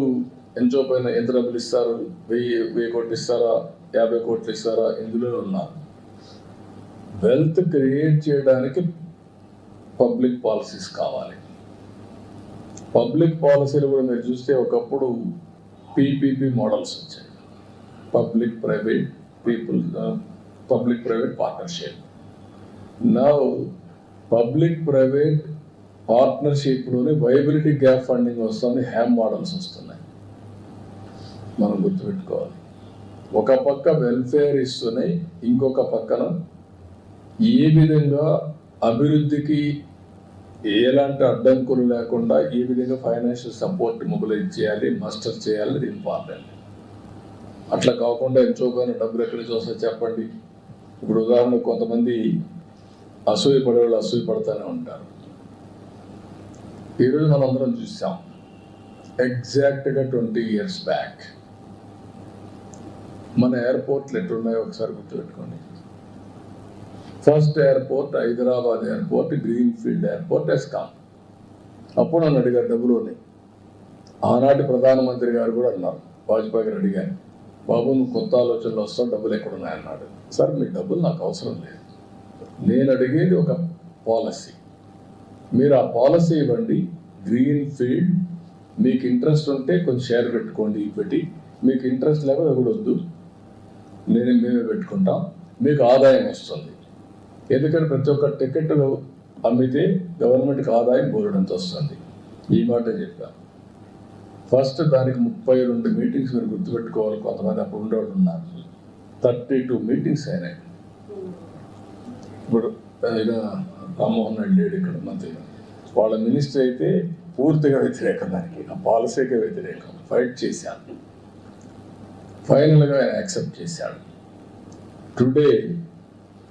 ఎంతో పైన ఎంత డబ్బులు ఇస్తారు, 1000 కోట్లు ఇస్తారా, 50 కోట్లు ఇస్తారా, ఇందులో ఉన్నారు. వెల్త్ క్రియేట్ చేయడానికి పబ్లిక్ పాలసీస్ కావాలి. పబ్లిక్ పాలసీలు కూడా మీరు చూస్తే ఒకప్పుడు పీపీపీ మోడల్స్ వచ్చాయి, public private partnership. Now public private పార్ట్నర్షిప్లోనే వైబిలిటీ గ్యాప్ ఫండింగ్ వస్తుంది, హ్యామ్ మోడల్స్ వస్తున్నాయి. మనం గుర్తుపెట్టుకోవాలి, ఒక పక్క వెల్ఫేర్ ఇస్తున్నాయి, ఇంకొక పక్కన ఏ విధంగా అభివృద్ధికి ఎలాంటి అడ్డంకులు లేకుండా ఏ విధంగా ఫైనాన్షియల్ సపోర్ట్ మొబిలైజ్ చేయాలి, మస్టర్ చేయాలి, అది ఇంపార్టెంట్. అట్లా కాకుండా ఎంచోగానే డబ్బులు ఎక్కడి నుంచి వస్తాయి చెప్పండి. ఇప్పుడు ఉదాహరణకు కొంతమంది అసూయ పడేవాళ్ళు అసూయ పడుతూనే ఉంటారు. ఈరోజు మనం అందరం చూసాం, ఎగ్జాక్ట్గా 20 years బ్యాక్ మన ఎయిర్పోర్ట్లు ఎట్లున్నాయో ఒకసారి గుర్తుపెట్టుకోండి. First airport Hyderabad airport, green field airport ఎస్కాం. అప్పుడు నన్ను అడిగారు డబ్బులు ఉన్నాయి. ఆనాటి ప్రధానమంత్రి గారు కూడా అన్నారు, వాజ్పేయి గారు అడిగారు, బాబు నువ్వు కొత్త ఆలోచనలు వస్తావు, డబ్బులు ఎక్కడున్నాయన్నాడు. సార్ మీ డబ్బులు నాకు అవసరం లేదు, నేను అడిగేది ఒక పాలసీ. మీరు ఆ పాలసీ ఇవ్వండి, గ్రీన్ ఫీల్డ్. మీకు ఇంట్రెస్ట్ ఉంటే కొంచెం షేర్ పెట్టుకోండి ఈక్విటీ, మీకు ఇంట్రెస్ట్ లేకపోతే కూడా వద్దు, మేమే పెట్టుకుంటాం, మీకు ఆదాయం వస్తుంది. ఎందుకంటే ప్రతి ఒక్క టికెట్ అమ్మితే గవర్నమెంట్కి ఆదాయం బోలెడంత వస్తుంది. ఈ మాట చెప్పాను. ఫస్ట్ దానికి 32 మీటింగ్స్ మీరు గుర్తుపెట్టుకోవాలి. కొంతమంది అప్పుడు ఉండేవాళ్ళు ఉన్నారు, 32 మీటింగ్స్ అయినాయి. ఇప్పుడు రామ్మోహన్ రెడ్డి లేడు ఇక్కడ మంత్రి, వాళ్ళ మినిస్టర్ అయితే పూర్తిగా వ్యతిరేకం, దానికి ఆ పాలసీకే వ్యతిరేకం. ఫైట్ చేశాను, ఫైనల్గా ఆయన యాక్సెప్ట్ చేశాడు. Today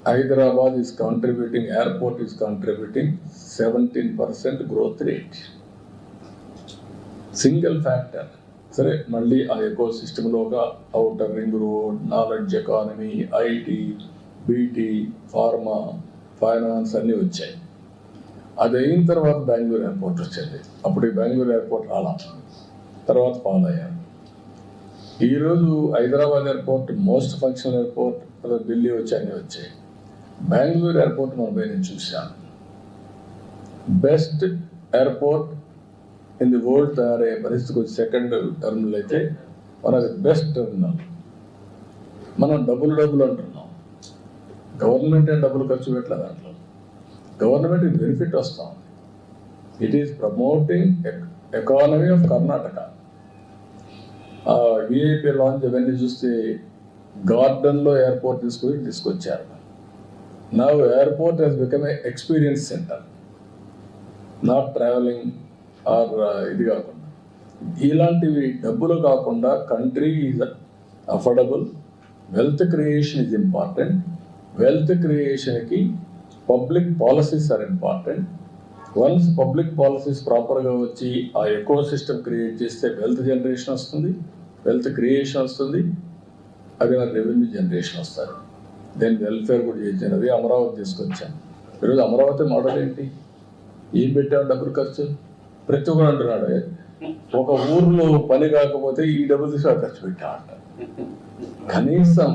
Hyderabad is contributing, airport is contributing 17% growth rate. Single factor. సరే, మళ్ళీ ఆ ఎకో సిస్టంలో ఒక outer ring road, knowledge economy, IT, BT, pharma, finance అన్నీ వచ్చాయి. అది అయిన తర్వాత బెంగళూరు ఎయిర్పోర్ట్ వచ్చింది. అప్పుడు ఈ బెంగళూరు ఎయిర్పోర్ట్ రాలా, తర్వాత ఫాలో అయ్యారు. ఈరోజు Hyderabad airport most functional airport, Delhi వచ్చాయని వచ్చాయి. బెంగళూరు ఎయిర్పోర్ట్ మనం నేను చూశాను, best airport in the world తయారయ్యే పరిస్థితికి వచ్చి సెకండ్ టర్మినల్ అయితే మనది బెస్ట్ టర్మినల్. మనం డబ్బులు అంటున్నాం, గవర్నమెంట్ ఏం డబ్బులు ఖర్చు పెట్టలేదు దాంట్లో, గవర్నమెంట్ బెనిఫిట్ వస్తాం. It is promoting economy of Karnataka. VIP lounge అవన్నీ చూస్తే గార్డెన్లో ఎయిర్పోర్ట్ తీసుకొచ్చారు. నా airport has become a experience centre, not travelling or ఇది కాకుండా. ఇలాంటివి డబ్బులు కాకుండా country is affordable, wealth creation is important. Wealth క్రియేషన్కి public policies are important. Once public policies ప్రాపర్గా వచ్చి ఆ ఎకో సిస్టమ్ క్రియేట్ చేస్తే వెల్త్ జనరేషన్ వస్తుంది, వెల్త్ క్రియేషన్ వస్తుంది. అది నాకు రెవెన్యూ జనరేషన్ వస్తుంది. నేను వెల్ఫేర్ కూడా చేశాను, అది అమరావతి తీసుకొచ్చాను. ఈరోజు అమరావతి మోడల్ ఏంటి? ఏం పెట్టావు డబ్బులు ఖర్చు? ప్రతి ఒక్కరు అంటున్నాడు, ఒక ఊర్లో పని కాకపోతే ఈ డబ్బులు తీసి ఖర్చు పెట్టా అంట. కనీసం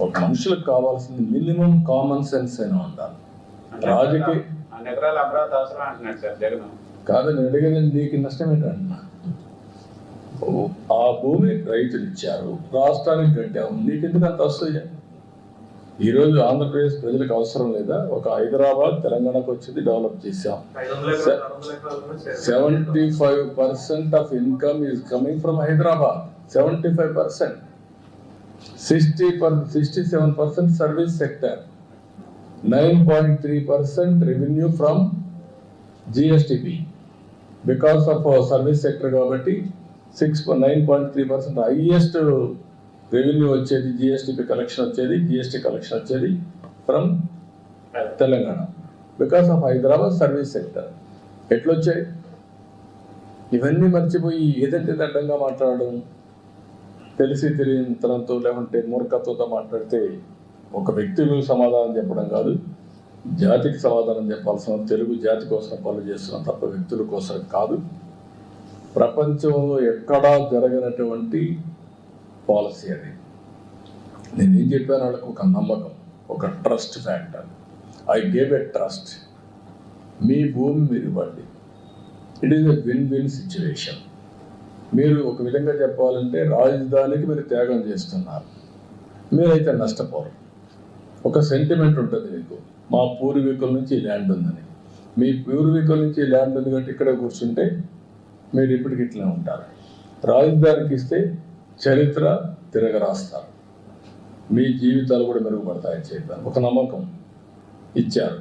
ఒక మనుషులకు కావాల్సింది మినిమం కామన్ సెన్స్ అయినా ఉండాలి. రాజకీయ ఎకరాలు అమరావతి అవసరం అంటున్నాడు సార్ జగన్. కాదు, నేను అడిగేది నీకు నష్టం ఏంటంటున్నా. ఆ భూమి రైతులు ఇచ్చారు, రాష్ట్రానికి కట్టాము, నీకెందుకు అంత వస్తుంది? ఈరోజు ఆంధ్రప్రదేశ్ ప్రజలకు అవసరం లేదా? ఒక హైదరాబాద్ తెలంగాణకు వచ్చింది, డెవలప్ చేశాం. 75% of income is coming from Hyderabad. 75%. 67% service sector. 9.3% revenue from GSDP because of service sector. కాబట్టి 9.3% హైయెస్ట్ రెవెన్యూ వచ్చేది, జిఎస్టిపి కలెక్షన్ వచ్చేది, జిఎస్టి కలెక్షన్ వచ్చేది from Telangana because of Hyderabad service sector. ఎట్లొచ్చాయి? ఇవన్నీ మర్చిపోయి ఏదంటే అడ్డంగా మాట్లాడడం, తెలిసి తెలియనితనంతో లేకుంటే మూర్ఖత్వంతో మాట్లాడితే ఒక వ్యక్తికి సమాధానం చెప్పడం కాదు, జాతికి సమాధానం చెప్పాల్సిన తెలుగు జాతి కోసం పనులు చేస్తున్నాం తప్ప వ్యక్తుల కోసం కాదు. ప్రపంచంలో ఎక్కడా జరగనటువంటి పాలసీ అది. నేనేం చెప్పాను వాళ్ళకి? ఒక నమ్మకం, ఒక trust factor. I gave a trust. మీ భూమి మీరు ఇవ్వండి. It is a win win situation. మీరు ఒక విధంగా చెప్పాలంటే రాజధానికి మీరు త్యాగం చేస్తున్నారు, మీరైతే నష్టపోరు. ఒక సెంటిమెంట్ ఉంటుంది మీకు, మా పూర్వీకుల నుంచి ఈ ల్యాండ్ ఉందని. మీ పూర్వీకుల నుంచి ఈ ల్యాండ్ ఉంది కాబట్టి ఇక్కడే కూర్చుంటే మీరు ఇప్పటికి ఇట్లా ఉంటారు. రాజధానికి ఇస్తే చరిత్ర తిరగరాస్తారు, మీ జీవితాలు కూడా మెరుగుపడతాయని చెప్పారు. ఒక నమ్మకం ఇచ్చారు,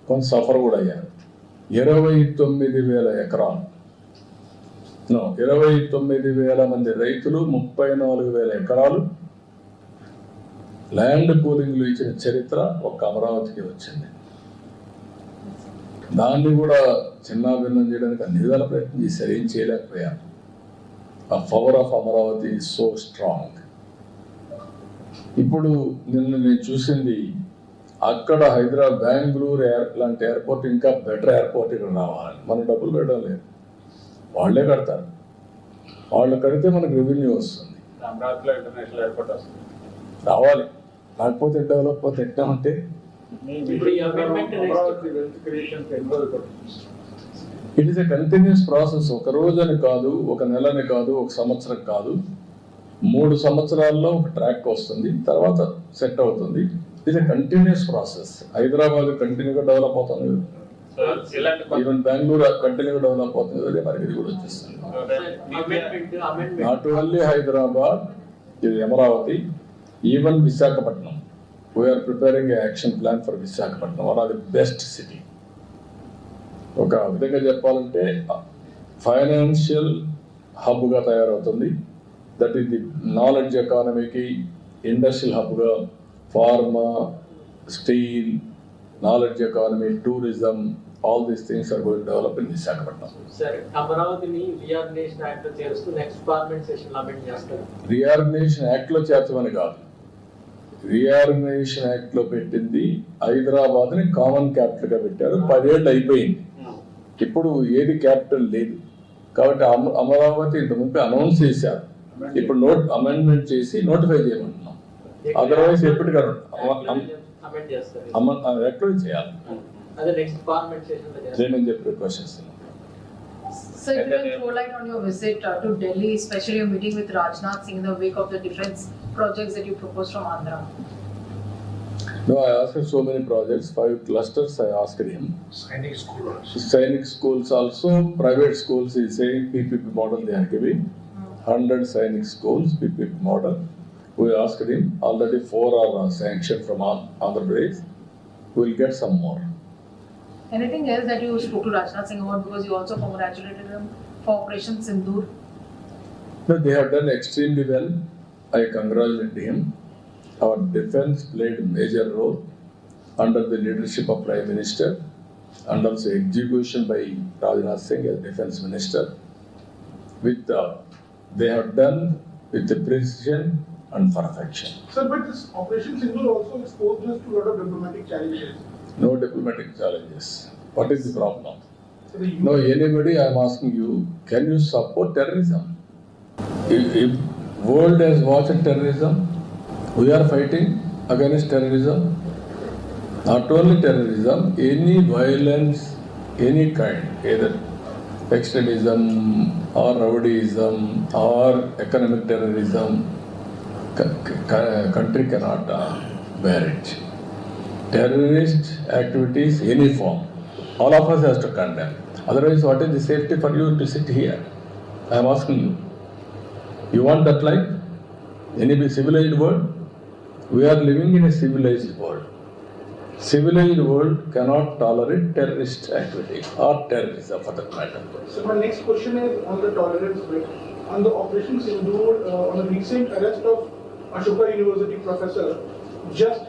కొంత సఫర్ కూడా అయ్యారు. 29,000 ఎకరాలు, 29,000 మంది రైతులు, 34,000 ఎకరాలు ల్యాండ్ పూలింగ్లు ఇచ్చిన చరిత్ర ఒక్క అమరావతికి వచ్చింది. దాన్ని కూడా చిన్నాభిన్నం చేయడానికి అన్ని విధాల ప్రయత్నం చేశారు, ఏం చేయలేకపోయారు. ఆ power of Amaravati is so strong. ఇప్పుడు నిన్న నేను చూసింది, అక్కడ హైదరాబాద్, బెంగళూరు లాంటి ఎయిర్పోర్ట్ ఇంకా బెటర్ ఎయిర్పోర్ట్ ఇక్కడ రావాలని. మనం డబ్బులు పెట్టడం లేదు, వాళ్ళే కడతారు. వాళ్ళు కడితే మనకు రెవెన్యూ వస్తుంది, అమరావతిలో ఇంటర్నేషనల్ ఎయిర్పోర్ట్ వస్తుంది, రావాలి. లేకపోతే డెవలప్ పోతే ఎట్టామంటే it is a continuous process. ఒక రోజని కాదు, ఒక నెలని కాదు, ఒక సంవత్సరం కాదు, 3 సంవత్సరాల్లో ఒక ట్రాక్ వస్తుంది, తర్వాత సెట్ అవుతుంది. It a continuous process. Hyderabad కంటిన్యూగా డెవలప్ అవుతుంది, ఈవెన్ బెంగళూరు కంటిన్యూగా డెవలప్ అవుతుంది, అదే మరి ఇది కూడా వచ్చేస్తుంది. నాట్ ఓన్లీ హైదరాబాద్, ఇది Amaravati, even Visakhapatnam. We are preparing a action plan for Visakhapatnam, one of the best city. ఒక విధంగా చెప్పాలంటే ఫైనాన్షియల్ హబ్గా తయారవుతుంది. దట్ ఈస్ ది నాలెడ్జ్ ఎకానమీకి ఇండస్ట్రియల్ హబ్గా, pharma, steel, knowledge economy, tourism, all these things are going to develop in Visakhapatnam. Sir, అమరావతిని reorganisation act లో చేరుస్తూ next parliament session లో అమెండ్ చేస్తారు. రీఆర్గనైజేషన్ యాక్ట్ లో చేర్చమని కాదు, రీఆర్గనైజేషన్ యాక్ట్ లో పెట్టింది హైదరాబాద్ ని కామన్ క్యాపిటల్ గా పెట్టారు. 10 ఏళ్ళు అయిపోయింది, ఇప్పుడు ఏది క్యాపిటల్ లేదు. కాబట్టి అమరావతి ఇంతకుముందు అనౌన్స్ చేశారు, ఇప్పుడు అమెండ్మెంట్ చేసి నోటిఫై చేయమంటున్నాం. అదర్వైజ్ ఎప్పటికీ అమెండ్ చేస్తారు, ఎక్కడ చేయాలి అదే నెక్స్ట్ పార్లమెంట్ సెషన్ లో చేస్తారు. నేను చెప్పి రిక్వెస్ట్ చేస్తున్నాను. So if you can throw light on your visit to Delhi, especially your meeting with Rajnath Singh in the wake of the defense projects that you proposed from Andhra. No, I asked so many projects, 5 clusters I asked him. Sainik schools also, private schools, he is saying PPP model they are giving. 100 Sainik schools, PPP model. We asked him, already 4 are sanctioned from Andhra Pradesh. We will get some more. Anything else that you spoke to Rajnath Singh about, because you also congratulated him for Operation Sindoor? No, they have done extremely well. I congratulate him. Our defense played a major role under the leadership of Prime Minister and also execution by Rajnath Singh as Defense Minister. They have done with the precision and perfection. Sir, but this Operation Sindoor also exposed us to a lot of diplomatic challenges. No diplomatic challenges. What is the problem? So the No, anybody, I am asking you, can you support terrorism? If world has watched terrorism, we are fighting against terrorism. Not only terrorism, any violence, any kind, either extremism or rowdyism or economic terrorism, country cannot bear it. Terrorist activities, any form, all of us has to condemn. Otherwise, what is the safety for you to sit here? I am asking you. You want that life? Any civilized world? We are living in a civilized world. Civilized world cannot tolerate terrorist activity or terrorism for that matter. So my next question is on the tolerance bit. On the Operation Sindoor, on the recent arrest of Ashoka University professor, just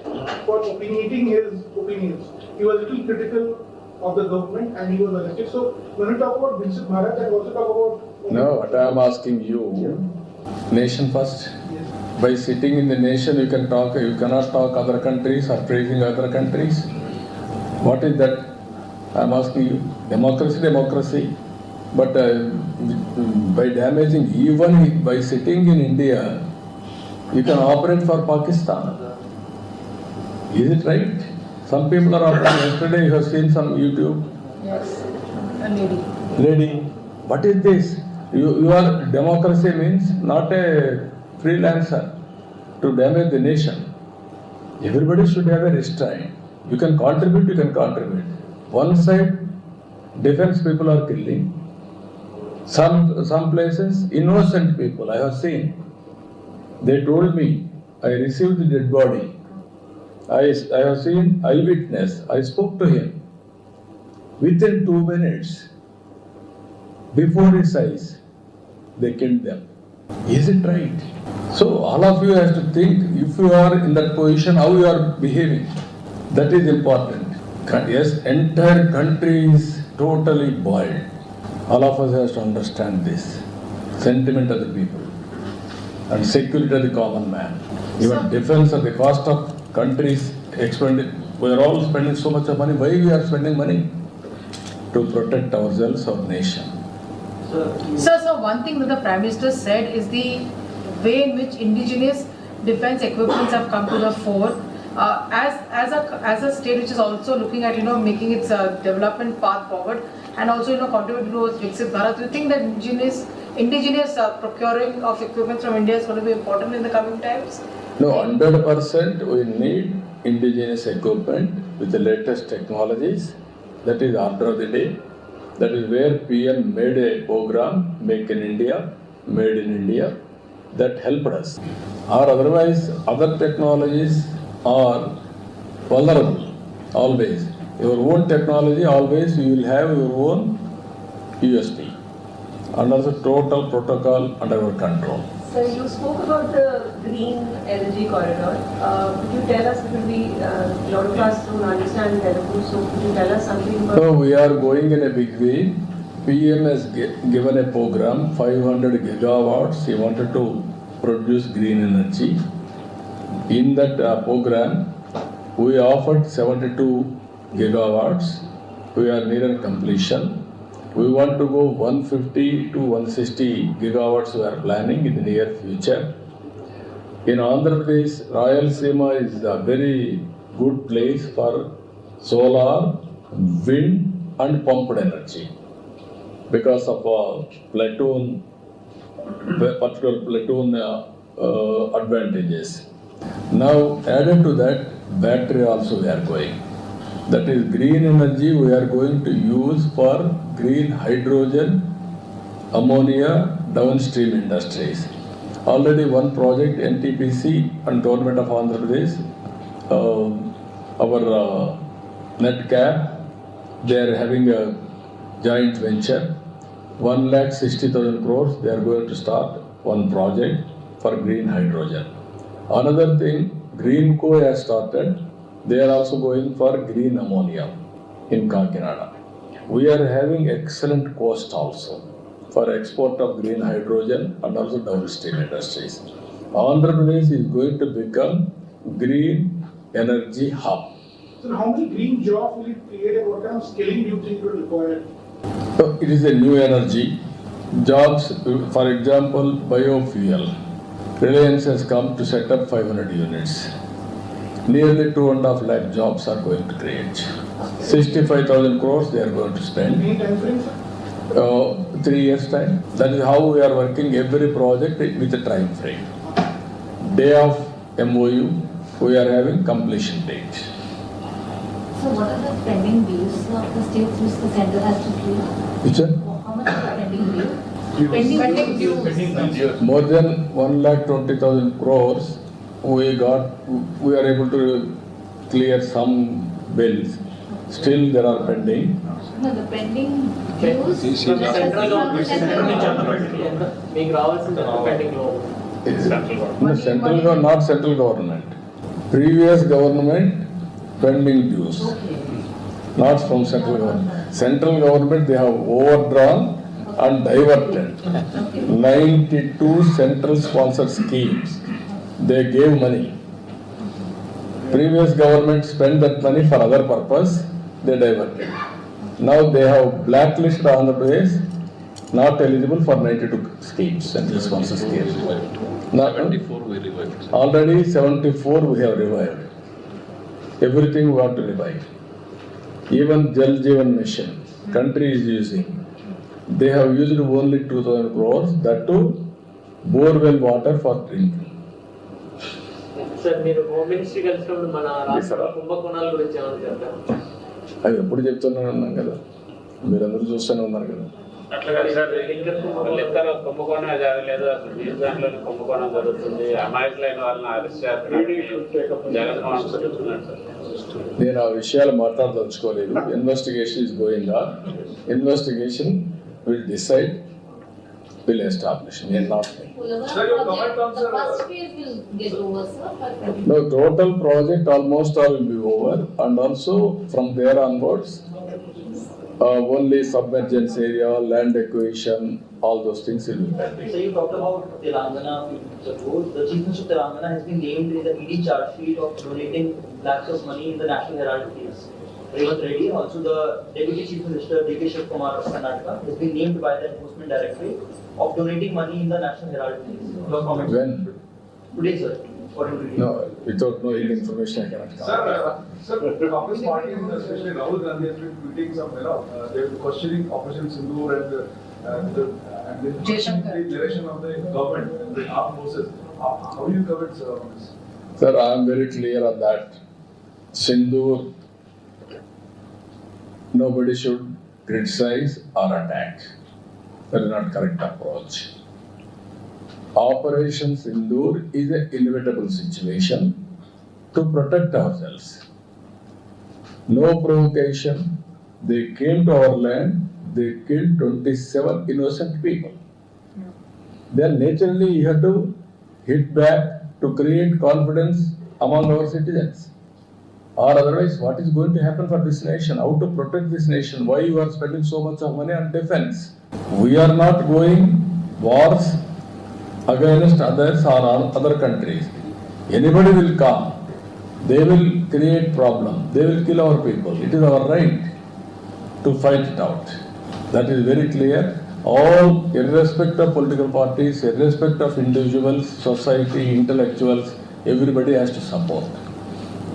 for opinionating his opinions, he was a little critical of the government and he was arrested. So when we talk about Vincent Maharaj, I also talk about... No, what I am asking you, nation first. Yes. By sitting in the nation, you can talk. You cannot talk other countries or praising other countries. What is that? I am asking you. Democracy. But by damaging, even by sitting in India, you can operate for Pakistan. Is it right? Some people are operating. Yesterday you have seen some YouTube Yes, a lady. lady. What is this? You are democracy means not a freelancer to damage the nation. Everybody should have a restraint. You can contribute. One side, defense people are killing. Some places, innocent people I have seen. They told me, I received the dead body. I have seen eyewitness. I spoke to him. Within 2 minutes, before his eyes, they killed them. Is it right? So all of you have to think, if you are in that position, how you are behaving. That is important. Yes, entire country is totally boiled. All of us have to understand this. Sentiment of the people and security of the common man. Even defense at the cost of countries expended. We are all spending so much of money. Why we are spending money? To protect ourselves, our nation. So one thing that the Prime Minister said is the way in which indigenous defense equipments have come to the fore. As a state which is also looking at making its development path forward and also contributing towards Viksit Bharat, do you think that indigenous procuring of equipment from India is going to be important in the coming times? No, 100% we need indigenous equipment with the latest technologies. That is order of the day. That is where PM made a program, Make in India, Made in India, that helped us. Or otherwise, other technologies are vulnerable, always. Your own technology, always you will have your own USP. And also total protocol under our control. So you spoke about the green energy corridor. Could you tell us, because a lot of us don't understand Telugu, so could you tell us something about... So we are going in a big way. PM has given a program, 500 gigawatts. He wanted to produce green energy. In that program, we offered 72 gigawatts. We are near completion. We want to go 150 to 160 gigawatts we are planning in the near future. In Andhra Pradesh, Rayalaseema is a very good place for solar, wind and pumped energy because of platoon, particular platoon advantages. Now added to that, battery also we are going. That is green energy we are going to use for green hydrogen, ammonia, downstream industries. Already one project, NTPC and Government of Andhra Pradesh, our NetCap, they are having a joint venture, 1,60,000 crores, they are going to start one project for green hydrogen. Another thing, Greenco has started. They are also going for green ammonia in Kakinada. We are having excellent cost also. for export of green hydrogen and also downstream industries. Andhra Pradesh is going to become green energy hub. So how many green jobs will it create and what kind of skilling do you think will require? So it is a new energy. Jobs, for example, biofuel. Reliance has come to set up 500 units. Nearly 2.5 lakh jobs are going to create. 65,000 crores they are going to spend. Any time frame, sir? 3 years time. That is how we are working every project with a time frame. Day of MOU, we are having completion date. So what are the pending bills of the states which the center has to clear? Which one? How much is the pending bill? Pending dues. More than 1,20,000 crores we are able to clear some bills. Still there are pending. No, the pending dues. From the central government Central నుంచి government. ఎంత మీకు రావాల్సింది pending లో No, not central government. Previous government pending dues. Not from central government. Central government they have overdrawn and diverted. 92 central sponsored schemes. They gave money. Previous government spent that money for other purpose. They diverted. Now they have blacklisted Andhra Pradesh, not eligible for 92 schemes, central sponsored schemes. Now, 74 we revived. already 74 we have revived. Everything we want to revive. Even Jal Jeevan Mission, country is using. They have used only 2,000 crores, that too borewell water for drinking. Sir మీరు home ministry కలిసినప్పుడు మన Yes, sir. రాష్ట్ర కుంభకోణాల గురించి ఏమైనా చెప్తారు? అవి ఎప్పుడు చెప్తూనే ఉన్నాం కదా, మీరందరూ చూస్తూనే ఉన్నారు కదా. అట్లా కాదు సార్, లిక్కర్ కుంభకోణం జరగలేదు, అసలు నీటి దాంట్లోనే కుంభకోణం జరుగుతుంది, అమాయకులైన వాళ్ళని అరెస్ట్ చేస్తున్నారు జగన్మోహన్ రెడ్డి చెప్తున్నాడు సార్. నేను ఆ విషయాలు మాట్లాడదలుచుకోలేదు. Investigation is going on. Investigation will decide, will establish. నేను not Sir, your comment on the first phase will get over, sir. no, total project almost all will be over, and also from there onwards only submergence area, land acquisition, all those things will be pending. So you talked about Telangana a few minutes ago. The Chief Minister of Telangana has been named in the ED charge sheet of donating lakhs of money in the National Herald case. Revanth Reddy, also the Deputy Chief Minister D.K. Shiv Kumar of Karnataka, has been named by the Enforcement Directorate of donating money in the National Herald case. Your comment? When? Today, sir. According to you. No, without knowing information I cannot comment. Sir, Congress party, especially Rahul Gandhi, has been tweeting some, they're questioning Operation Sindoor and the Jaishankar. the direction of the government, the armed forces. How do you cover it, sir, on this? Sir, I am very clear on that. Sindoor, nobody should criticize or attack. That is not correct approach. Operation Sindoor is an inevitable situation to protect ourselves. No provocation. They came to our land, they killed 27 innocent people. Then naturally you have to hit back to create confidence among our citizens. Or otherwise, what is going to happen for this nation? How to protect this nation? Why you are spending so much of money on defense? We are not going wars against others or other countries. Anybody will come. They will create problem. They will kill our people. It is our right to fight it out. That is very clear. All, irrespective of political parties, irrespective of individuals, society, intellectuals, everybody has to support.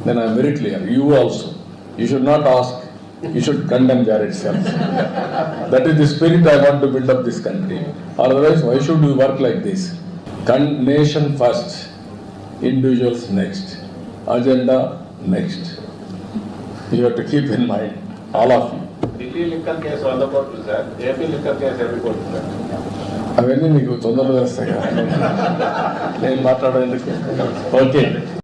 Then I am very clear. You also. You should not ask. You should condemn Jar itself. That is the spirit I want to build up this country. Otherwise, why should we work like this? Nation first, individuals next, agenda next. You have to keep in mind, all of you. Delhi liquor case 100 కోట్లు sir, AP liquor case 20 కోట్లు sir. అవన్నీ మీకు తొందరగా వస్తాయి కదా, నేను మాట్లాడేందుకు. Okay.